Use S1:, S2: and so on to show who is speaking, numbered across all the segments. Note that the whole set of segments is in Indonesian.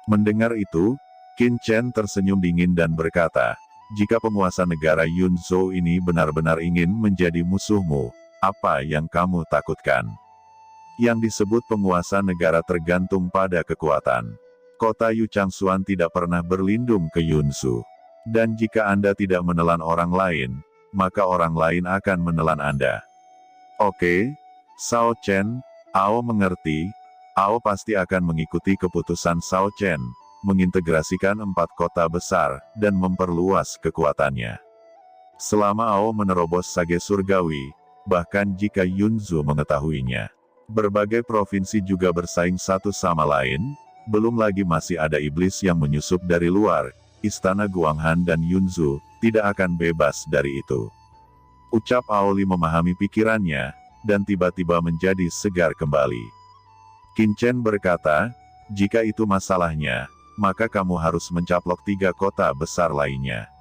S1: Mendengar itu, Qin Chen tersenyum dingin dan berkata, jika penguasa negara Yunzhou ini benar-benar ingin menjadi musuhmu, apa yang kamu takutkan? Yang disebut penguasa negara tergantung pada kekuatan. Kota Yuchangsuan tidak pernah berlindung ke Yunzhou. Dan jika Anda tidak menelan orang lain, maka orang lain akan menelan Anda. Oke, Shao Chen, Ao mengerti. Ao pasti akan mengikuti keputusan Shao Chen, mengintegrasikan 4 kota besar, dan memperluas kekuatannya. Selama Ao menerobos Sage Surgawi, bahkan jika Yunzhou mengetahuinya, berbagai provinsi juga bersaing satu sama lain, belum lagi masih ada iblis yang menyusup dari luar, Istana Guanghan dan Yunzhou tidak akan bebas dari itu. Ucap Aoli memahami pikirannya, dan tiba-tiba menjadi segar kembali. Qin Chen berkata, jika itu masalahnya, maka kamu harus mencaplok 3 kota besar lainnya.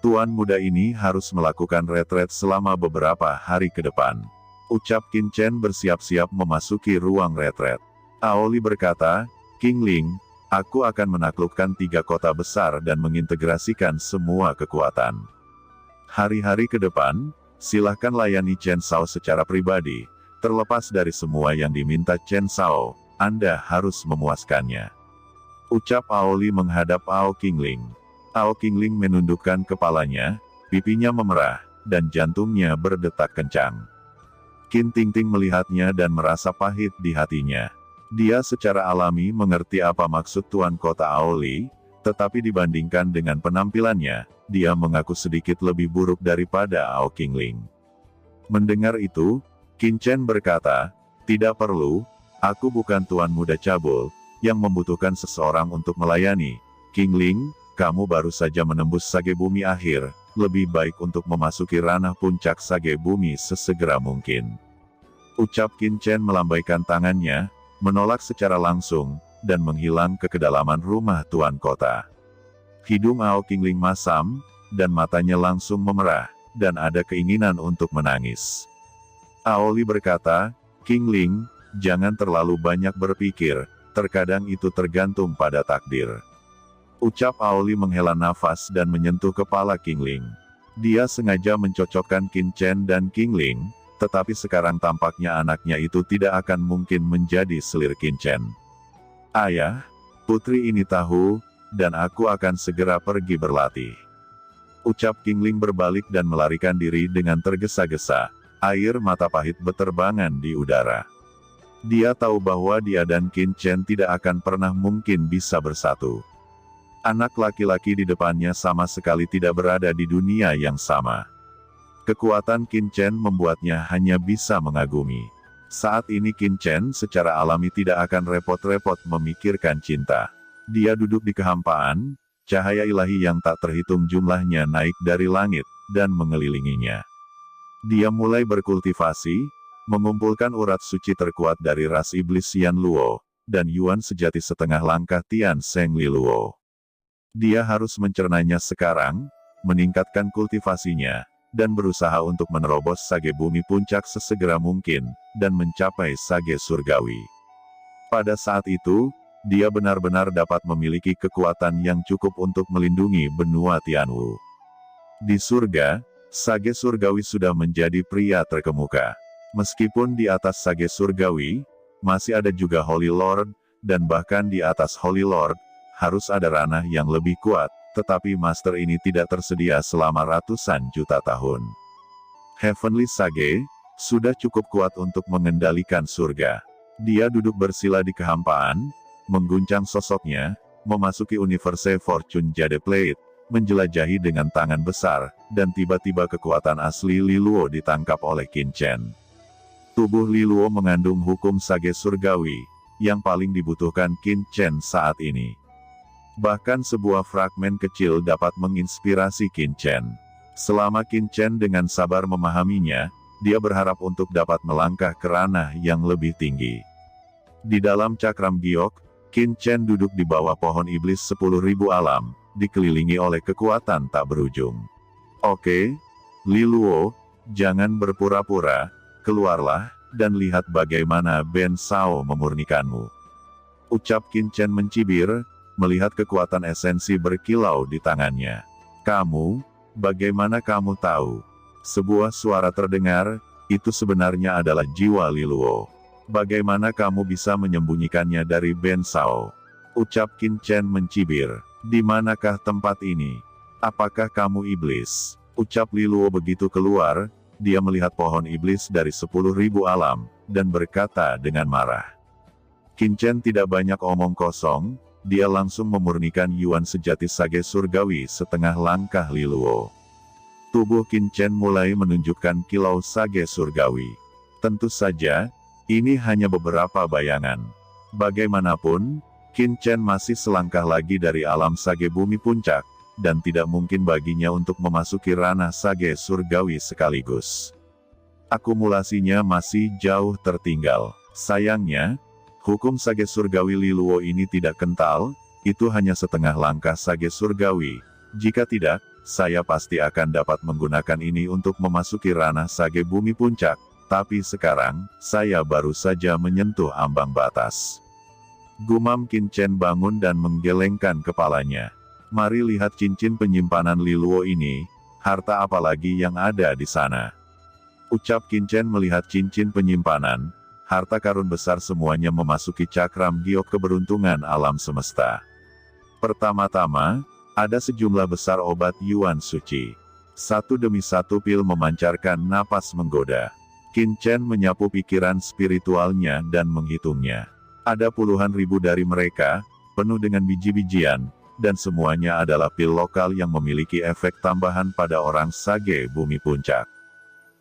S1: Tuan muda ini harus melakukan retret selama beberapa hari ke depan. Ucap Qin Chen bersiap-siap memasuki ruang retret. Aoli berkata, King Ling, aku akan menaklukkan 3 kota besar dan mengintegrasikan semua kekuatan. Hari-hari ke depan, silahkan layani Chen Shao secara pribadi. Terlepas dari semua yang diminta Chen Shao, Anda harus memuaskannya. Ucap Aoli menghadap Ao Qingling. Ao Qingling menundukkan kepalanya, pipinya memerah, dan jantungnya berdetak kencang. Qin Tingting melihatnya dan merasa pahit di hatinya. Dia secara alami mengerti apa maksud Tuan Kota Aoli, tetapi dibandingkan dengan penampilannya, dia mengaku sedikit lebih buruk daripada Ao Qingling. Mendengar itu, Qin Chen berkata, tidak perlu, aku bukan tuan muda cabul, yang membutuhkan seseorang untuk melayani. Qingling, kamu baru saja menembus Sage Bumi akhir, lebih baik untuk memasuki ranah puncak Sage Bumi sesegera mungkin. Ucap Qin Chen melambaikan tangannya, menolak secara langsung, dan menghilang ke kedalaman rumah tuan kota. Hidung Ao Qingling masam, dan matanya langsung memerah, dan ada keinginan untuk menangis. Aoli berkata, Qingling, jangan terlalu banyak berpikir, terkadang itu tergantung pada takdir. Ucap Aoli menghela nafas dan menyentuh kepala Qingling. Dia sengaja mencocokkan Qin Chen dan Qingling, tetapi sekarang tampaknya anaknya itu tidak akan mungkin menjadi selir Qin Chen. Ayah, putri ini tahu, dan aku akan segera pergi berlatih. Ucap Qingling berbalik dan melarikan diri dengan tergesa-gesa. Air mata pahit beterbangan di udara. Dia tahu bahwa dia dan Qin Chen tidak akan pernah mungkin bisa bersatu. Anak laki-laki di depannya sama sekali tidak berada di dunia yang sama. Kekuatan Qin Chen membuatnya hanya bisa mengagumi. Saat ini Qin Chen secara alami tidak akan repot-repot memikirkan cinta. Dia duduk di kehampaan, cahaya ilahi yang tak terhitung jumlahnya naik dari langit, dan mengelilinginya. Dia mulai berkultivasi, mengumpulkan urat suci terkuat dari ras iblis Yan Luo, dan Yuan sejati setengah langkah Tian Seng Li Luo. Dia harus mencernanya sekarang, meningkatkan kultivasinya, dan berusaha untuk menerobos Sage Bumi puncak sesegera mungkin, dan mencapai Sage Surgawi. Pada saat itu, dia benar-benar dapat memiliki kekuatan yang cukup untuk melindungi benua Tianwu. Di surga, Sage Surgawi sudah menjadi pria terkemuka. Meskipun di atas Sage Surgawi, masih ada juga Holy Lord, dan bahkan di atas Holy Lord, harus ada ranah yang lebih kuat, tetapi Master ini tidak tersedia selama ratusan juta tahun. Heavenly Sage, sudah cukup kuat untuk mengendalikan surga. Dia duduk bersila di kehampaan, mengguncang sosoknya, memasuki Universe Fortune Jade Plate, menjelajahi dengan tangan besar, dan tiba-tiba kekuatan asli Li Luo ditangkap oleh Qin Chen. Tubuh Li Luo mengandung hukum Sage Surgawi, yang paling dibutuhkan Qin Chen saat ini. Bahkan sebuah fragmen kecil dapat menginspirasi Qin Chen. Selama Qin Chen dengan sabar memahaminya, dia berharap untuk dapat melangkah ke ranah yang lebih tinggi. Di dalam cakram giok, Qin Chen duduk di bawah pohon iblis 10.000 alam, dikelilingi oleh kekuatan tak berujung. Oke, Li Luo, jangan berpura-pura, keluarlah, dan lihat bagaimana Ben Shao memurnikanmu. Ucap Qin Chen mencibir, melihat kekuatan esensi berkilau di tangannya. "Kamu, bagaimana kamu tahu?" Sebuah suara terdengar, "Itu sebenarnya adalah jiwa Li Luo. Bagaimana kamu bisa menyembunyikannya dari Ben Sao?" Ucap Qin Chen mencibir. "Di manakah tempat ini? Apakah kamu iblis?" Ucap Li Luo begitu keluar, dia melihat pohon iblis dari 10.000 alam, dan berkata dengan marah. Qin Chen tidak banyak omong kosong, dia langsung memurnikan Yuan sejati sage surgawi setengah langkah Li Luo. Tubuh Qin Chen mulai menunjukkan kilau sage surgawi. Tentu saja, ini hanya beberapa bayangan. Bagaimanapun, Qin Chen masih selangkah lagi dari alam sage bumi puncak, dan tidak mungkin baginya untuk memasuki ranah sage surgawi sekaligus. Akumulasinya masih jauh tertinggal. Sayangnya, hukum sage surgawi Li Luo ini tidak kental, itu hanya setengah langkah sage surgawi. Jika tidak, saya pasti akan dapat menggunakan ini untuk memasuki ranah sage bumi puncak, tapi sekarang, saya baru saja menyentuh ambang batas. Gumam Qin Chen bangun dan menggelengkan kepalanya. Mari lihat cincin penyimpanan Li Luo ini, harta apalagi yang ada di sana. Ucap Qin Chen melihat cincin penyimpanan, harta karun besar semuanya memasuki cakram giok keberuntungan alam semesta. Pertama-tama, ada sejumlah besar obat Yuan suci. Satu demi satu pil memancarkan napas menggoda. Qin Chen menyapu pikiran spiritualnya dan menghitungnya. Ada puluhan ribu dari mereka, penuh dengan biji-bijian, dan semuanya adalah pil lokal yang memiliki efek tambahan pada orang sage bumi puncak.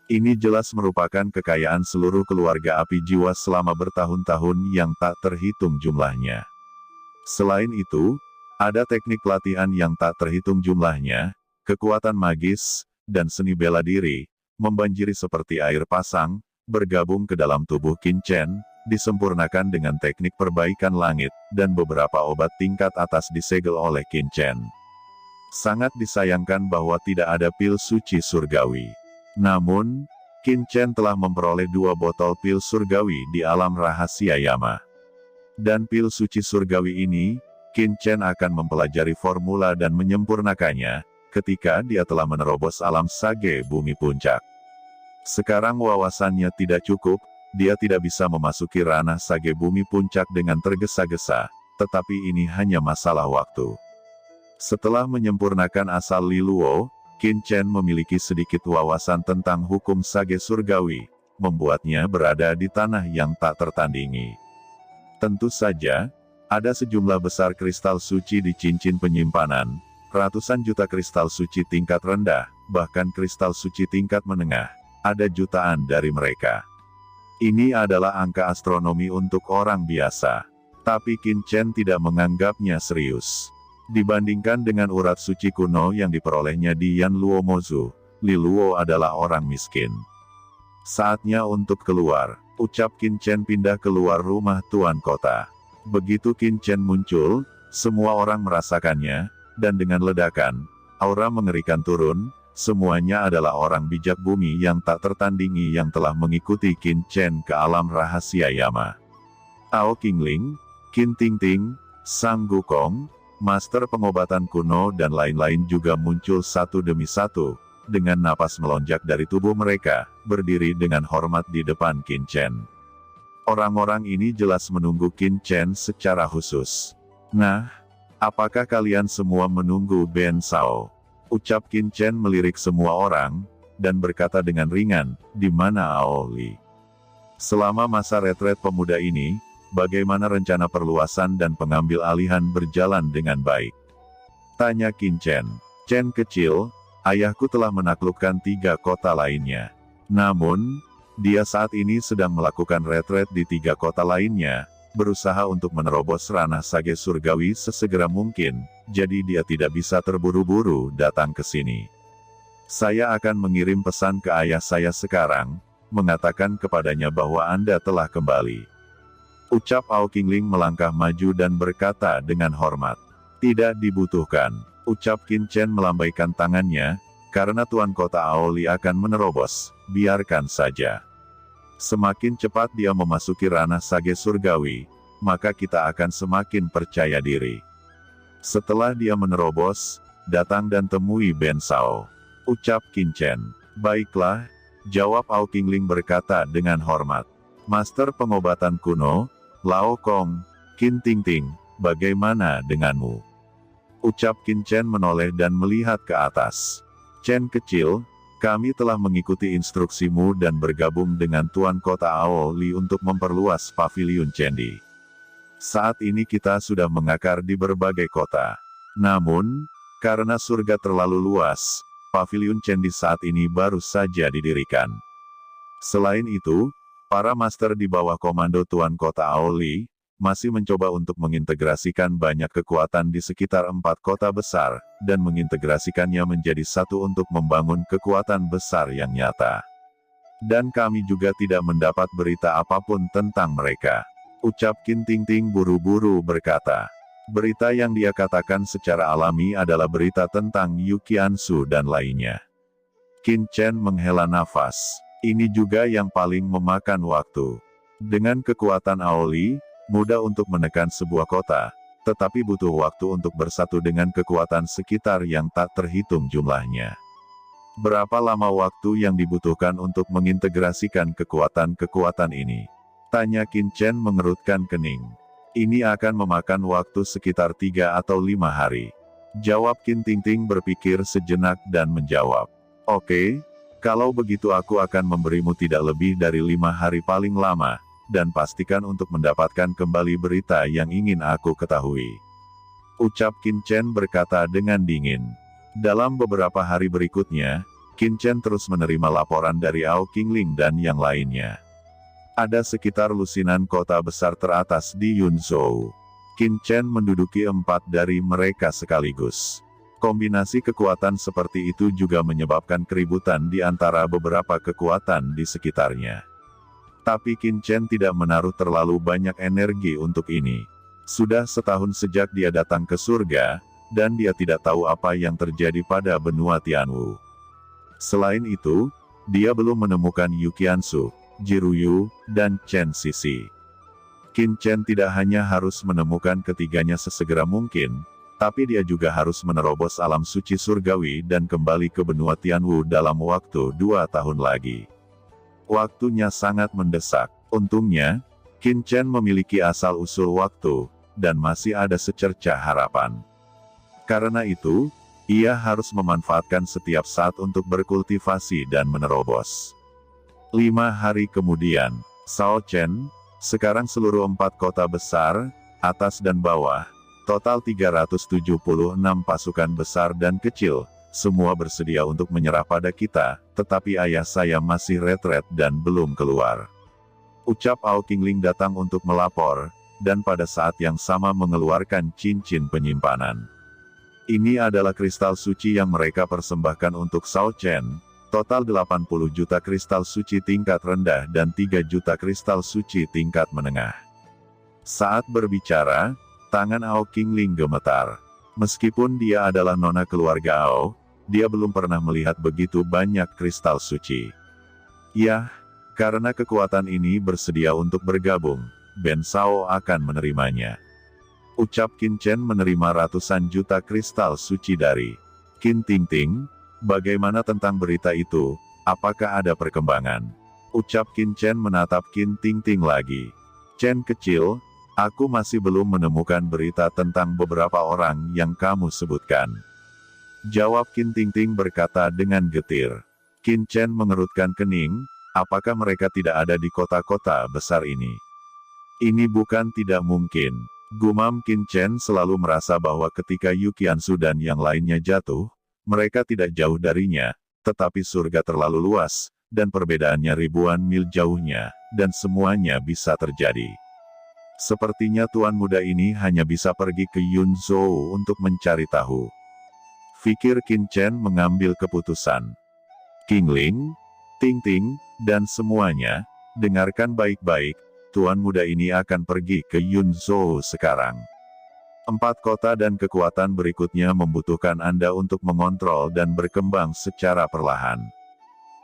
S1: Ini jelas merupakan kekayaan seluruh keluarga api jiwa selama bertahun-tahun yang tak terhitung jumlahnya. Selain itu, ada teknik pelatihan yang tak terhitung jumlahnya, kekuatan magis, dan seni bela diri, membanjiri seperti air pasang, bergabung ke dalam tubuh Qin Chen, disempurnakan dengan teknik perbaikan langit, dan beberapa obat tingkat atas disegel oleh Qin Chen. Sangat disayangkan bahwa tidak ada pil suci surgawi. Namun, Qin Chen telah memperoleh 2 botol pil surgawi di alam rahasia Yama. Dan pil suci surgawi ini, Qin Chen akan mempelajari formula dan menyempurnakannya, ketika dia telah menerobos alam sage bumi puncak. Sekarang wawasannya tidak cukup, dia tidak bisa memasuki ranah sage bumi puncak dengan tergesa-gesa, tetapi ini hanya masalah waktu. Setelah menyempurnakan asal Li Luo, Qin Chen memiliki sedikit wawasan tentang hukum sage surgawi, membuatnya berada di tanah yang tak tertandingi. Tentu saja, ada sejumlah besar kristal suci di cincin penyimpanan, ratusan juta kristal suci tingkat rendah, bahkan kristal suci tingkat menengah, ada jutaan dari mereka. Ini adalah angka astronomi untuk orang biasa. Tapi Qin Chen tidak menganggapnya serius. Dibandingkan dengan urat suci kuno yang diperolehnya di Yan Luo Mozu, Li Luo adalah orang miskin. Saatnya untuk keluar, ucap Qin Chen pindah keluar rumah tuan kota. Begitu Qin Chen muncul, semua orang merasakannya, dan dengan ledakan, aura mengerikan turun, semuanya adalah orang bijak bumi yang tak tertandingi yang telah mengikuti Qin Chen ke alam rahasia Yama. Ao Qingling, Qin Tingting, Sang Gukong, Master pengobatan kuno dan lain-lain juga muncul satu demi satu, dengan napas melonjak dari tubuh mereka, berdiri dengan hormat di depan Qin Chen. Orang-orang ini jelas menunggu Qin Chen secara khusus. Nah, apakah kalian semua menunggu Ben Sao? Ucap Qin Chen melirik semua orang, dan berkata dengan ringan, di mana Ao Li? Selama masa retret pemuda ini, bagaimana rencana perluasan dan pengambil alihan berjalan dengan baik? Tanya Qin Chen. Chen kecil, ayahku telah menaklukkan 3 kota lainnya. Namun, dia saat ini sedang melakukan retret di 3 kota lainnya, berusaha untuk menerobos ranah sage surgawi sesegera mungkin, jadi dia tidak bisa terburu-buru datang ke sini. Saya akan mengirim pesan ke ayah saya sekarang, mengatakan kepadanya bahwa Anda telah kembali. Ucap Ao Qingling melangkah maju dan berkata dengan hormat. Tidak dibutuhkan. Ucap Qin Chen melambaikan tangannya, karena tuan kota Ao Li akan menerobos, biarkan saja. Semakin cepat dia memasuki ranah sage surgawi, maka kita akan semakin percaya diri. Setelah dia menerobos, datang dan temui Ben Sao. Ucap Qin Chen. Baiklah, jawab Ao Qingling berkata dengan hormat. Master pengobatan kuno, Lao Kong, Qin Tingting, bagaimana denganmu? Ucap Qin Chen menoleh dan melihat ke atas. Chen kecil, kami telah mengikuti instruksimu dan bergabung dengan Tuan Kota Ao Li untuk memperluas Paviliun Candi. Saat ini kita sudah mengakar di berbagai kota. Namun, karena surga terlalu luas, Paviliun Candi saat ini baru saja didirikan. Selain itu, para master di bawah komando Tuan Kota Ao Li masih mencoba untuk mengintegrasikan banyak kekuatan di sekitar 4 kota besar, dan mengintegrasikannya menjadi satu untuk membangun kekuatan besar yang nyata. Dan kami juga tidak mendapat berita apapun tentang mereka. Ucap Qin Tingting buru-buru berkata. Berita yang dia katakan secara alami adalah berita tentang Yu Qiansu dan lainnya. Qin Chen menghela nafas. Ini juga yang paling memakan waktu. Dengan kekuatan Ao Li, mudah untuk menekan sebuah kota, tetapi butuh waktu untuk bersatu dengan kekuatan sekitar yang tak terhitung jumlahnya. Berapa lama waktu yang dibutuhkan untuk mengintegrasikan kekuatan-kekuatan ini? Tanya Qin Chen mengerutkan kening. Ini akan memakan waktu sekitar 3 atau 5 hari. Jawab Qin Tingting berpikir sejenak dan menjawab. Oke, kalau begitu aku akan memberimu tidak lebih dari 5 hari paling lama, dan pastikan untuk mendapatkan kembali berita yang ingin aku ketahui. Ucap Qin Chen berkata dengan dingin. Dalam beberapa hari berikutnya, Qin Chen terus menerima laporan dari Ao Qingling dan yang lainnya. Ada sekitar lusinan kota besar teratas di Yunzhou. Qin Chen menduduki 4 dari mereka sekaligus. Kombinasi kekuatan seperti itu juga menyebabkan keributan di antara beberapa kekuatan di sekitarnya. Tapi Qin Chen tidak menaruh terlalu banyak energi untuk ini. Sudah setahun sejak dia datang ke surga, dan dia tidak tahu apa yang terjadi pada benua Tianwu. Selain itu, dia belum menemukan Yu Qiansu, Jiruyu, dan Chen Sisi. Qin Chen tidak hanya harus menemukan ketiganya sesegera mungkin, tapi dia juga harus menerobos alam suci surgawi dan kembali ke benua Tianwu dalam waktu 2 tahun lagi. Waktunya sangat mendesak. Untungnya, Qin Chen memiliki asal-usul waktu, dan masih ada secercah harapan. Karena itu, ia harus memanfaatkan setiap saat untuk berkultivasi dan menerobos. 5 hari kemudian, Sao Chen, sekarang seluruh 4 kota besar, atas dan bawah, total 376 pasukan besar dan kecil, semua bersedia untuk menyerah pada kita, tetapi ayah saya masih retret dan belum keluar. Ucap Ao Qingling datang untuk melapor, dan pada saat yang sama mengeluarkan cincin penyimpanan. Ini adalah kristal suci yang mereka persembahkan untuk Sao Chen, total 80 juta kristal suci tingkat rendah dan 3 juta kristal suci tingkat menengah. Saat berbicara, tangan Ao Qingling gemetar. Meskipun dia adalah nona keluarga Ao, dia belum pernah melihat begitu banyak kristal suci. Yah, karena kekuatan ini bersedia untuk bergabung, Ben Sao akan menerimanya. Ucap Qin Chen menerima ratusan juta kristal suci dari Qin Tingting. Bagaimana tentang berita itu? Apakah ada perkembangan? Ucap Qin Chen menatap Qin Tingting lagi. Chen kecil, aku masih belum menemukan berita tentang beberapa orang yang kamu sebutkan. Jawab Qin Tingting berkata dengan getir. Qin Chen mengerutkan kening, apakah mereka tidak ada di kota-kota besar ini? Ini bukan tidak mungkin. Gumam Qin Chen selalu merasa bahwa ketika Yu Qiansu dan yang lainnya jatuh, mereka tidak jauh darinya, tetapi surga terlalu luas, dan perbedaannya ribuan mil jauhnya, dan semuanya bisa terjadi. Sepertinya tuan muda ini hanya bisa pergi ke Yunzhou untuk mencari tahu. Fikir Qin Chen mengambil keputusan. Qingling, Tingting, dan semuanya, dengarkan baik-baik, tuan muda ini akan pergi ke Yunzhou sekarang. 4 kota dan kekuatan berikutnya membutuhkan Anda untuk mengontrol dan berkembang secara perlahan.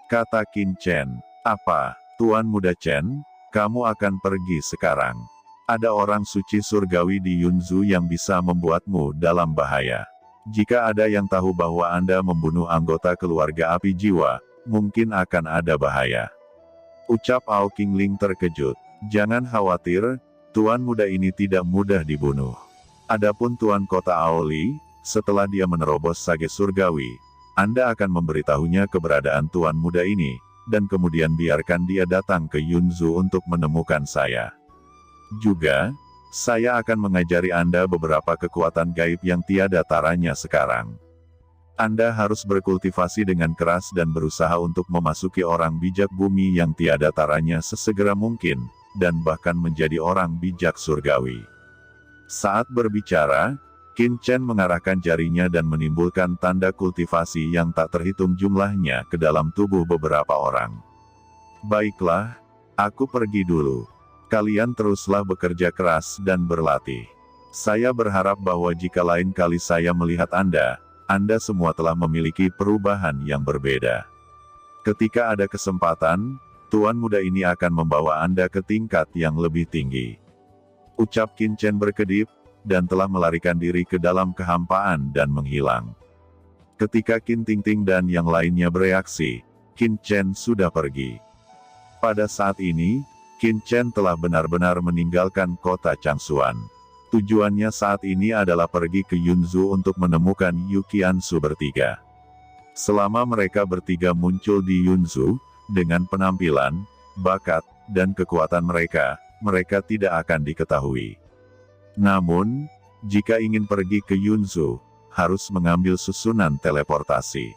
S1: Kata Qin Chen, apa, tuan muda Chen, kamu akan pergi sekarang? Ada orang suci surgawi di Yunzu yang bisa membuatmu dalam bahaya. Jika ada yang tahu bahwa Anda membunuh anggota keluarga api jiwa, mungkin akan ada bahaya. Ucap Ao Qingling terkejut. Jangan khawatir, tuan muda ini tidak mudah dibunuh. Adapun tuan kota Aoli, setelah dia menerobos sage surgawi, Anda akan memberitahunya keberadaan tuan muda ini, dan kemudian biarkan dia datang ke Yunzu untuk menemukan saya. Juga, saya akan mengajari Anda beberapa kekuatan gaib yang tiada taranya sekarang. Anda harus berkultivasi dengan keras dan berusaha untuk memasuki orang bijak bumi yang tiada taranya sesegera mungkin, dan bahkan menjadi orang bijak surgawi. Saat berbicara, Qin Chen mengarahkan jarinya dan menimbulkan tanda kultivasi yang tak terhitung jumlahnya ke dalam tubuh beberapa orang. Baiklah, aku pergi dulu. Kalian teruslah bekerja keras dan berlatih. Saya berharap bahwa jika lain kali saya melihat Anda semua telah memiliki perubahan yang berbeda. Ketika ada kesempatan, tuan muda ini akan membawa Anda ke tingkat yang lebih tinggi. Ucap Qin Chen berkedip, dan telah melarikan diri ke dalam kehampaan dan menghilang. Ketika Qin Tingting dan yang lainnya bereaksi, Qin Chen sudah pergi. Pada saat ini, Qin Chen telah benar-benar meninggalkan kota Changsuan. Tujuannya saat ini adalah pergi ke Yunzu untuk menemukan Yu Qiansu bertiga. Selama mereka bertiga muncul di Yunzu, dengan penampilan, bakat, dan kekuatan mereka tidak akan diketahui. Namun, jika ingin pergi ke Yunzu, harus mengambil susunan teleportasi.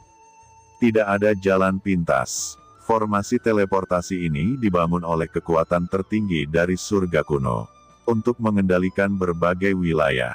S1: Tidak ada jalan pintas. Formasi teleportasi ini dibangun oleh kekuatan tertinggi dari surga kuno, untuk mengendalikan berbagai wilayah.